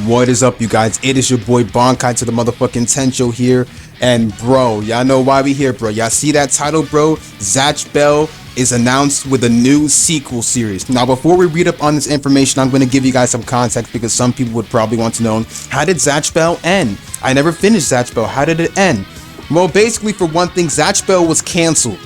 What is up, you guys? It is your boy Bonkai to the motherfucking Tencho here. And bro, y'all know why we here, bro. Y'all see that title, bro? Zatch Bell is announced with a new sequel series. Now, before we read up on this information, I'm going to give you guys some context because some people would probably want to know, how did Zatch Bell end? I never finished Zatch Bell. How did it end? Well, basically, for one thing, Zatch Bell was canceled.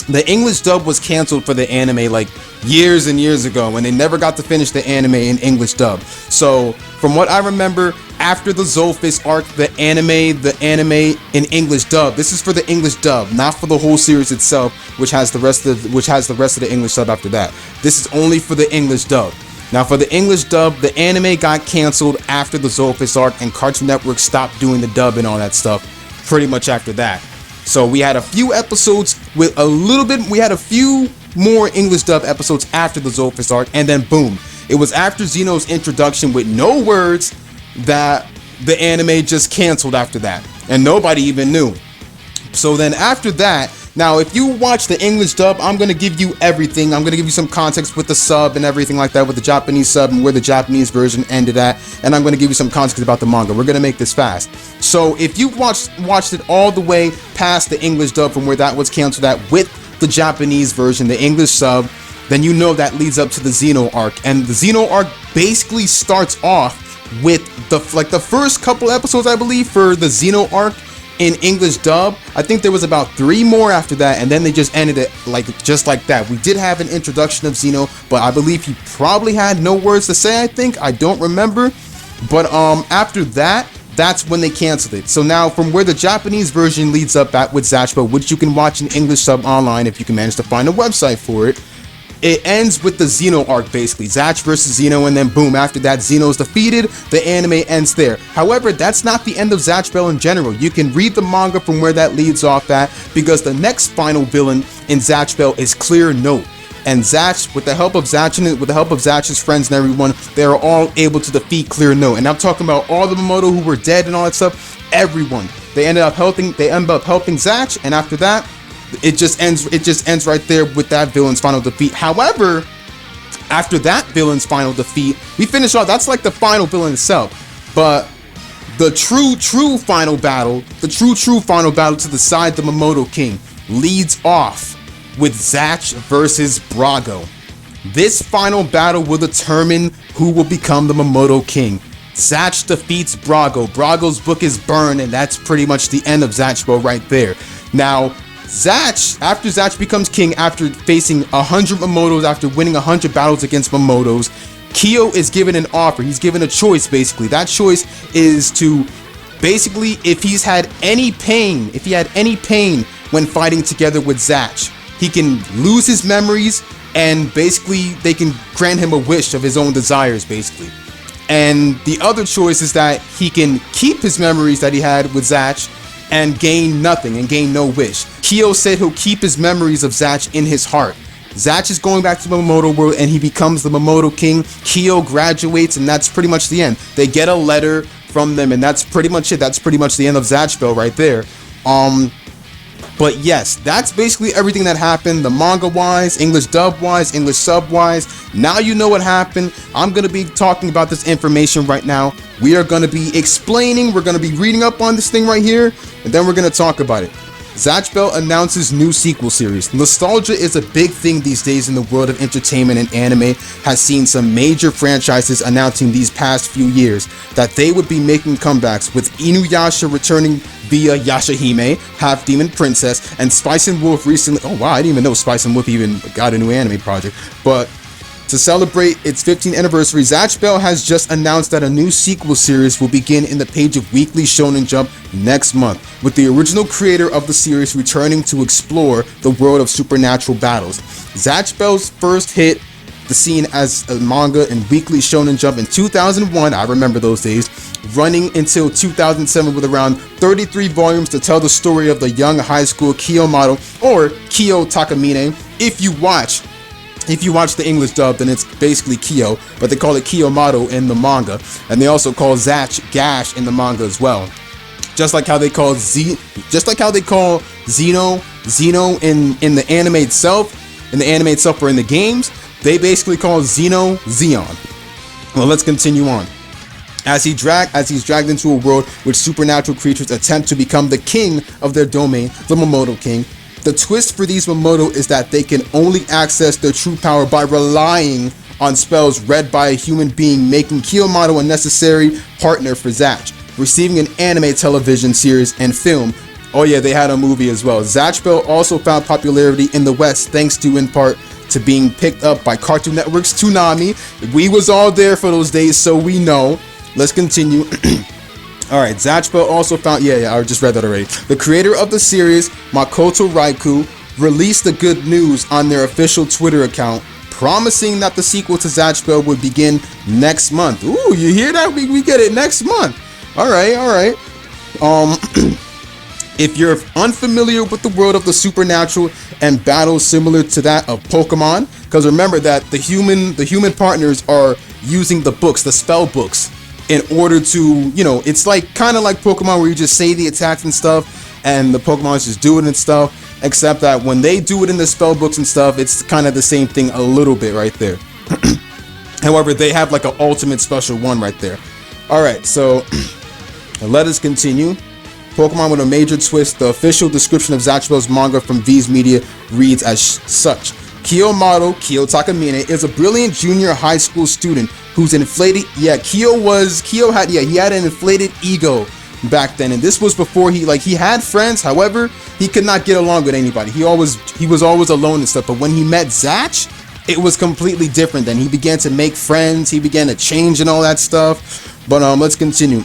The English dub was canceled for the anime like years and years ago, and they never got to finish the anime in English dub. So from what I remember, after the Zolfist arc, the anime in English dub. This is for the English dub, not for the whole series itself, which has the rest of the English dub after that. This is only for the English dub. Now, for the English dub, the anime got canceled after the Zolfist arc, and Cartoon Network stopped doing the dub and all that stuff pretty much after that. So we had a few episodes with we had a few more English dub episodes after the Zolfist arc, and then boom, it was after Xeno's introduction with no words that the anime just canceled after that, and nobody even knew. So then after that, now if you watch the English dub, I'm going to give you everything. I'm going to give you some context with the sub and everything like that, with the Japanese sub and where the Japanese version ended at, and I'm going to give you some context about the manga. We're going to make this fast. So if you watched it all the way past the English dub from where that was canceled at with the Japanese version, the English sub, then you know that leads up to the Xeno arc. And the Xeno arc basically starts off with the first couple episodes, I believe, for the Xeno arc in English dub. I think there was about 3 more after that, and then they just ended it just like that. We did have an introduction of Xeno, but I believe he probably had no words to say. I don't remember. But after that, that's when they canceled it. So now, from where the Japanese version leads up at with Zatch Bell, which you can watch in English sub online if you can manage to find a website for it, it ends with the Xeno arc, basically. Zatch versus Xeno, and then boom, after that, Xeno's defeated. The anime ends there. However, that's not the end of Zatch Bell in general. You can read the manga from where that leads off at, because the next final villain in Zatch Bell is Clear Note. And Zatch, with the help of Zatch's friends and everyone, they are all able to defeat Clear Note. And I'm talking about all the Mamodo who were dead and all that stuff. Everyone. They end up helping Zatch, and after that, it just ends right there with that villain's final defeat. However, after that villain's final defeat, we finish off. That's like the final villain itself. But the true final battle, final battle to decide the Mamodo King, leads off with Zatch versus Brago. This final battle will determine who will become the Mamodo King. Zatch defeats Brago. Brago's book is burned, and that's pretty much the end of Zatch Bell right there. Now, after Zatch becomes king, after facing 100 Mamodos, after winning 100 battles against Mamodos, Kyo is given an offer. He's given a choice, basically. That choice is to, basically, if he had any pain when fighting together with Zatch, he can lose his memories, and basically they can grant him a wish of his own desires, basically. And the other choice is that he can keep his memories that he had with Zatch and gain nothing, and gain no wish. Kyo said he'll keep his memories of Zatch in his heart. Zatch is going back to the Mamodo world, and he becomes the Mamodo King. Kyo graduates, and that's pretty much the end. They get a letter from them, and that's pretty much it. That's pretty much the end of Zatch Bell right there. But yes, that's basically everything that happened, the manga-wise, English dub-wise, English sub-wise. Now you know what happened. I'm going to be talking about this information right now. We are going to be explaining, we're going to be reading up on this thing right here, and then we're going to talk about it. Zatch Bell announces new sequel series. Nostalgia is a big thing these days in the world of entertainment, and anime has seen some major franchises announcing these past few years that they would be making comebacks, with Inuyasha returning via Yashahime, Half Demon Princess, and Spice and Wolf recently. Oh wow, I didn't even know Spice and Wolf even got a new anime project. But to celebrate its 15th anniversary, Zatch Bell has just announced that a new sequel series will begin in the page of Weekly Shonen Jump next month, with the original creator of the series returning to explore the world of supernatural battles. Zatch Bell's first hit the scene as a manga in Weekly Shonen Jump in 2001, I remember those days, running until 2007 with around 33 volumes to tell the story of the young high school Kiyomato, or Kyo Takamine. If you watch the English dub, then it's basically Kyo, but they call it Kiyomato in the manga, and they also call Zatch Gash in the manga as well. Just like how they call Xeno in the anime itself, or in the games, they basically call Xeno Zeon. Well, let's continue on. as he's dragged into a world which supernatural creatures attempt to become the king of their domain, the Mamodo King. The twist for these Mamodo is that they can only access their true power by relying on spells read by a human being, making Kiyomato a necessary partner for Zatch. Receiving an anime television series and film. Oh yeah, they had a movie as well. Zatch Bell also found popularity in the West thanks to, in part, to being picked up by Cartoon Network's Toonami. We was all there for those days, so we know. Let's continue. Alright, Zatch Bell also found, yeah, I just read that already. The creator of the series, Makoto Raikou, released the good news on their official Twitter account, promising that the sequel to Zatch Bell would begin next month. Ooh, you hear that? We get it next month. Alright. If you're unfamiliar with the world of the supernatural and battles similar to that of Pokemon, because remember that the human partners are using the books, the spell books, in order to, it's like kind of like Pokemon where you just say the attacks and stuff and the Pokemon just do it and stuff, except that when they do it in the spell books and stuff, it's kind of the same thing a little bit right there. However, they have like an ultimate special one right there. Alright, so let us continue. Pokemon with a major twist. The official description of Zatch Bell's manga from V's Media reads as such. Kiyomato, Kyo Takamine, is a brilliant junior high school student who's inflated. Yeah, he had an inflated ego back then, and this was before he had friends. However, he could not get along with anybody. He was always alone and stuff. But when he met Zatch, it was completely different. Then he began to make friends. He began to change and all that stuff. But let's continue.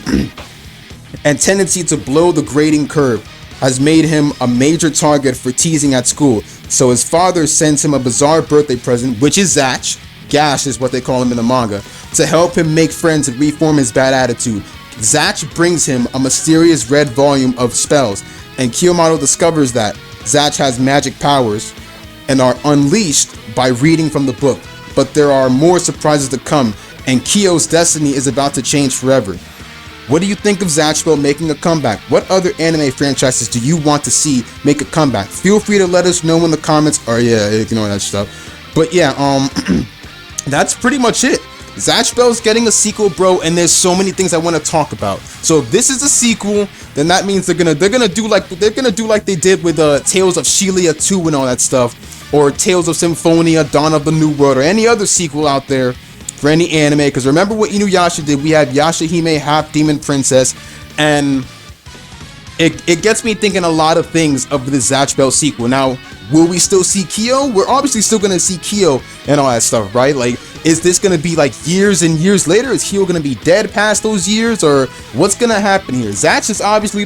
And tendency to blow the grading curve has made him a major target for teasing at school. So his father sends him a bizarre birthday present, which is Zatch, Gash is what they call him in the manga, to help him make friends and reform his bad attitude. Zatch brings him a mysterious red volume of spells, and Kiyomato discovers that Zatch has magic powers and are unleashed by reading from the book. But there are more surprises to come, and Kyo's destiny is about to change forever. What do you think of Zatch Bell making a comeback? What other anime franchises do you want to see make a comeback? Feel free to let us know in the comments. Or yeah, ignore that stuff. But yeah, that's pretty much it. Zatch Bell's getting a sequel, bro, and there's so many things I want to talk about. So if this is a sequel, then that means they're gonna do like they did with Tales of Shilia 2 and all that stuff, or Tales of Symphonia, Dawn of the New World, or any other sequel out there for any anime. Because remember what Inuyasha did? We had Yashahime, half demon princess, and it gets me thinking a lot of things of the Zatch Bell sequel. Now, will we still see Kyo? We're obviously still gonna see Kyo and all that stuff, right? Like, is this gonna be like years and years later? Is Kyo gonna be dead past those years, or what's gonna happen here? Zatch is obviously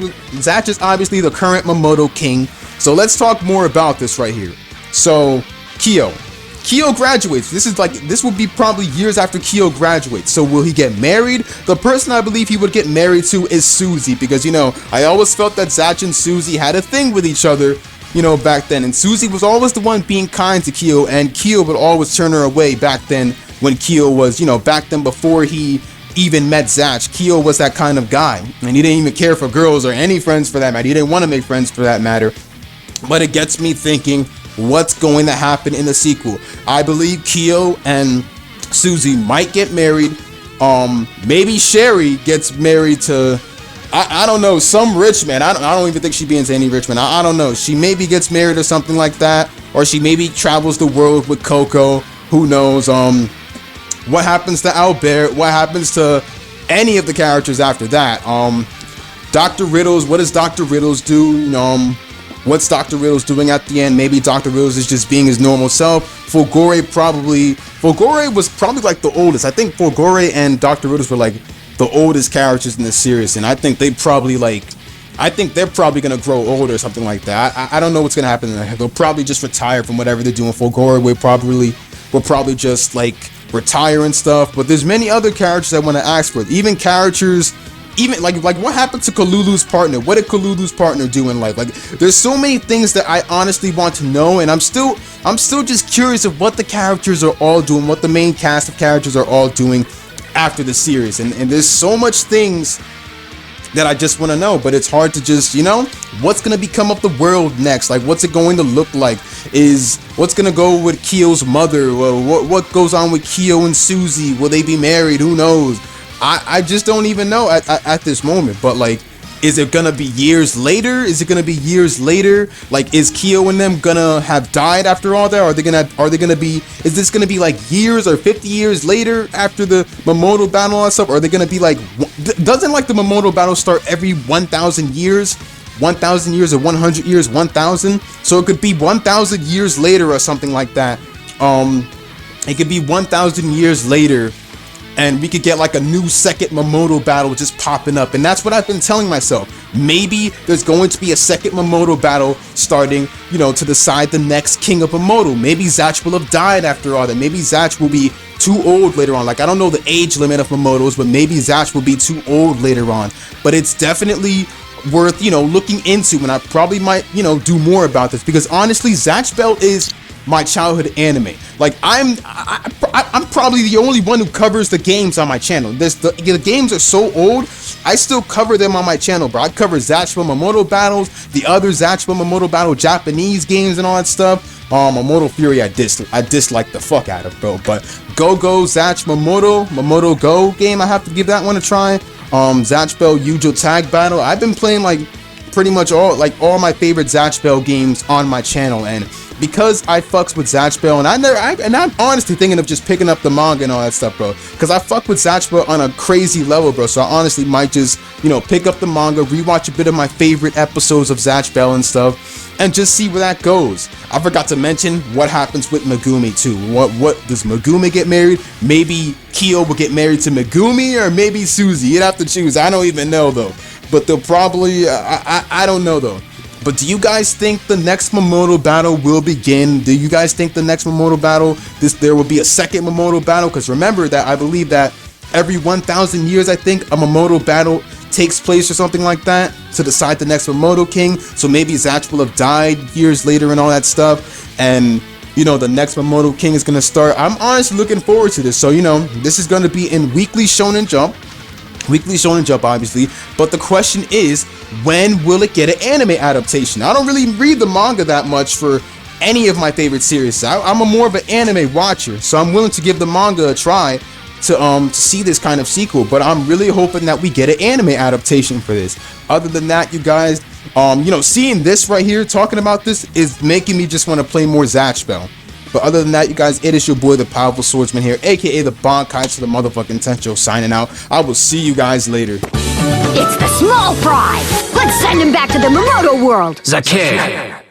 the current Mamodo King. So let's talk more about this right here. So Kyo graduates. This will be probably years after Kyo graduates. So will he get married? The person I believe he would get married to is Suzy, because I always felt that Zatch and Suzy had a thing with each other, back then. And Suzy was always the one being kind to Kyo, and Kyo would always turn her away back then when Kyo was, back then before he even met Zatch. Kyo was that kind of guy, and he didn't even care for girls or any friends for that matter. He didn't want to make friends for that matter. But it gets me thinking, what's going to happen in the sequel? I believe Kyo and Suzy might get married. Maybe Sherry gets married to, I don't know, some rich man. I don't even think she'd be into any rich man. I don't know. She maybe gets married or something like that, or she maybe travels the world with Coco. Who knows? What happens to Albert? What happens to any of the characters after that? Dr. Riddles. What does Dr. Riddles do? What's Dr. Riddles doing at the end? Maybe Dr. Riddles is just being his normal self. Fulgore was probably like the oldest. I think Fulgore and Dr. Riddles were like the oldest characters in this series, and I think they're probably gonna grow old or something like that. I don't know what's gonna happen. They'll probably just retire from whatever they're doing. Fulgore will probably just like retire and stuff. But there's many other characters I want to ask for. Even characters. Even like what happened to Kalulu's partner? What did Kalulu's partner do in life? Like, there's so many things that I honestly want to know, and I'm still just curious of what the characters are all doing, what the main cast of characters are all doing after the series. And there's so much things that I just want to know, but it's hard to just, what's going to become of the world next? Like, what's it going to look like? What's going to go with Kyo's mother? What goes on with Kyo and Suzy? Will they be married? Who knows? I just don't even know at this moment. But like, is it gonna be years later? Is it gonna be years later? Like, is Kyo and them gonna have died after all that? Are they gonna be? Is this gonna be like years or 50 years later after the Mamodo battle and stuff? Or are they gonna be like? Doesn't like the Mamodo battle start every 1,000 years? 1,000 years or 100 years? 1,000. So it could be 1,000 years later or something like that. It could be 1,000 years later, and we could get like a new second Mamodo battle just popping up. And that's what I've been telling myself. Maybe there's going to be a second Mamodo battle starting, you know, to decide the next king of Mamodo. Maybe Zatch will have died after all that. Maybe Zatch will be too old later on. Like, I don't know the age limit of Mamodos, but maybe Zatch will be too old later on. But it's definitely worth, you know, looking into, and I probably might, you know, do more about this, because honestly, Zatch Bell is my childhood anime. Like, I'm probably the only one who covers the games on my channel. The games are so old, I still cover them on my channel, bro. I cover Zatch Bell Mamodo battles, the other Zatch Bell Mamodo battle Japanese games and all that stuff. Mamodo Fury, I dislike the fuck out of, bro. But Go Zatch Mamodo Go game, I have to give that one a try. Zatch Bell Yujo Tag Battle. I've been playing like pretty much all my favorite Zatch Bell games on my channel, and because I fucks with Zatch Bell, and I'm honestly thinking of just picking up the manga and all that stuff, bro, because I fuck with Zatch Bell on a crazy level, bro. So I honestly might just, you know, pick up the manga, rewatch a bit of my favorite episodes of Zatch Bell and stuff, and just see where that goes. I forgot to mention what happens with Megumi too. What does Megumi get married? Maybe Kyo will get married to Megumi, or maybe Suzy. You'd have to choose. I don't even know though. But they'll probably, I don't know though. But do you guys think the next Mamodo battle will begin? Do you guys think the next Mamodo battle, there will be a second Mamodo battle? Because remember that I believe that every 1,000 years, I think, a Mamodo battle takes place or something like that to decide the next Mamodo king. So maybe Zatch will have died years later and all that stuff. And, you know, the next Mamodo king is going to start. I'm honestly looking forward to this. So, you know, this is going to be in Weekly Shonen Jump. Weekly Shonen Jump, obviously, but the question is, when will it get an anime adaptation? I don't really read the manga that much for any of my favorite series. I'm a more of an anime watcher, so I'm willing to give the manga a try to see this kind of sequel, but I'm really hoping that we get an anime adaptation for this. Other than that, you guys, you know, seeing this right here, talking about this, is making me just want to play more Zatch Bell. But other than that, you guys, it is your boy, the Powerful Swordsman here, aka the Bankai to the motherfucking Tencho, signing out. I will see you guys later. It's the small fry! Let's send him back to the Mamodo world! Zakir!